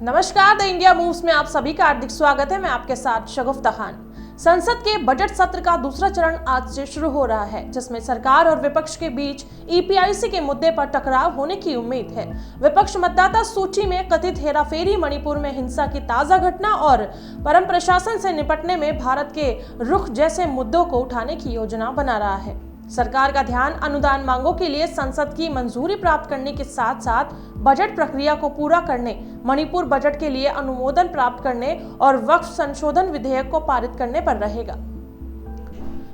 नमस्कार, the India moves में आप सभी का हार्दिक स्वागत है। मैं आपके साथ शगुफ्ता खान। संसद के बजट सत्र का दूसरा चरण आज से शुरू हो रहा है, जिसमें सरकार और विपक्ष के बीच ईपीआईसी के मुद्दे पर टकराव होने की उम्मीद है। विपक्ष मतदाता सूची में कथित हेराफेरी, मणिपुर में हिंसा की ताजा घटना और परम प्रशासन से निपटने में भारत के रुख जैसे मुद्दों को उठाने की योजना बना रहा है। सरकार का ध्यान अनुदान मांगों के लिए संसद की मंजूरी प्राप्त करने के साथ साथ बजट प्रक्रिया को पूरा करने, मणिपुर बजट के लिए अनुमोदन प्राप्त करने और वक्फ संशोधन विधेयक को पारित करने पर रहेगा।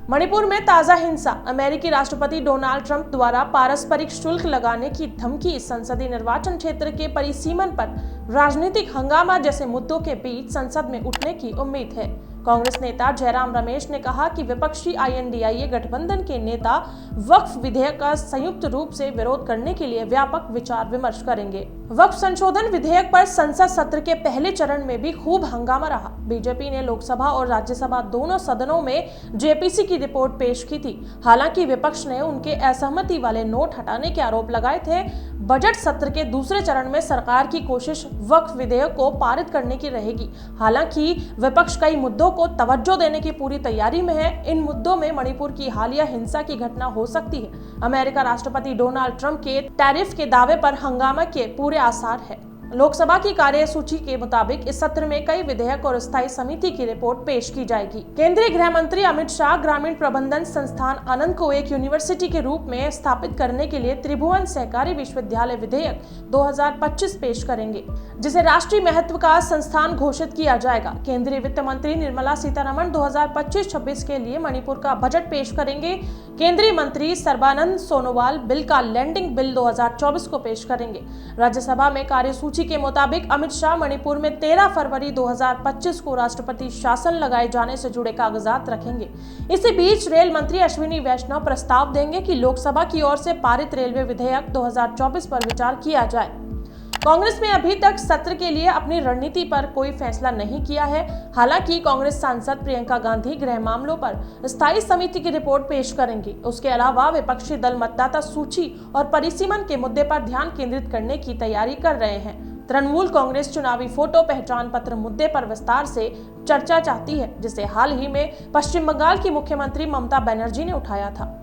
मणिपुर में ताजा हिंसा, अमेरिकी राष्ट्रपति डोनाल्ड ट्रंप द्वारा पारस्परिक शुल्क लगाने की धमकी, संसदीय निर्वाचन क्षेत्र के परिसीमन पर राजनीतिक हंगामा जैसे मुद्दों के बीच संसद में उठने की उम्मीद है। कांग्रेस नेता जयराम रमेश ने कहा कि विपक्षी आईएनडीआईए गठबंधन के नेता वक्फ विधेयक का संयुक्त रूप से विरोध करने के लिए व्यापक विचार विमर्श करेंगे। वक्फ संशोधन विधेयक पर संसद सत्र के पहले चरण में भी खूब हंगामा रहा। बीजेपी ने लोकसभा और राज्यसभा दोनों सदनों में जेपीसी की रिपोर्ट पेश की थी। हालांकि विपक्ष ने उनके असहमति वाले नोट हटाने के आरोप लगाए थे। बजट सत्र के दूसरे चरण में सरकार की कोशिश वक्फ विधेयक को पारित करने की रहेगी। हालांकि विपक्ष कई मुद्दों को तवज्जो देने की पूरी तैयारी में है। इन मुद्दों में मणिपुर की हालिया हिंसा की घटना हो सकती है। अमेरिका राष्ट्रपति डोनाल्ड ट्रंप के टैरिफ के दावे पर हंगामा के पूरे आसार है। लोकसभा की कार्यसूची के मुताबिक इस सत्र में कई विधेयक और स्थायी समिति की रिपोर्ट पेश की जाएगी। केंद्रीय गृह मंत्री अमित शाह ग्रामीण प्रबंधन संस्थान आनंद को एक यूनिवर्सिटी के रूप में स्थापित करने के लिए त्रिभुवन सहकारी विश्वविद्यालय विधेयक 2025 पेश करेंगे, जिसे राष्ट्रीय महत्व का संस्थान घोषित किया जाएगा। केंद्रीय वित्त मंत्री निर्मला सीतारमण 2025-26 के लिए मणिपुर का बजट पेश करेंगे। केंद्रीय मंत्री सर्बानंद सोनोवाल बिल का लैंडिंग बिल 2024 को पेश करेंगे। राज्यसभा में कार्यसूची के मुताबिक अमित शाह मणिपुर में 13 फरवरी 2025 को राष्ट्रपति शासन लगाए जाने से जुड़े कागजात रखेंगे। इसी बीच रेल मंत्री अश्विनी वैष्णव प्रस्ताव देंगे कि लोकसभा की ओर से पारित रेलवे विधेयक 2024 पर विचार किया जाए। कांग्रेस ने अभी तक सत्र के लिए अपनी रणनीति पर कोई फैसला नहीं किया है। हालांकि कांग्रेस सांसद प्रियंका गांधी गृह मामलों पर स्थायी समिति की रिपोर्ट पेश करेंगी। उसके अलावा विपक्षी दल मतदाता सूची और परिसीमन के मुद्दे पर ध्यान केंद्रित करने की तैयारी कर रहे हैं। तृणमूल कांग्रेस चुनावी फोटो पहचान पत्र मुद्दे पर विस्तार से चर्चा चाहती है, जिसे हाल ही में पश्चिम बंगाल की मुख्यमंत्री ममता बनर्जी ने उठाया था।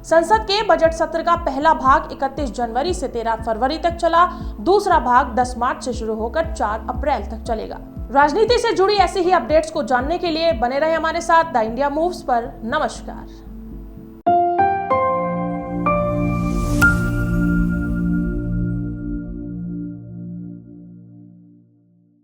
संसद के बजट सत्र का पहला भाग 31 जनवरी से 13 फरवरी तक चला। दूसरा भाग 10 मार्च से शुरू होकर 4 अप्रैल तक चलेगा। राजनीति से जुड़ी ऐसी ही अपडेट्स को जानने के लिए बने रहे हमारे साथ द इंडिया मूव्स पर। नमस्कार।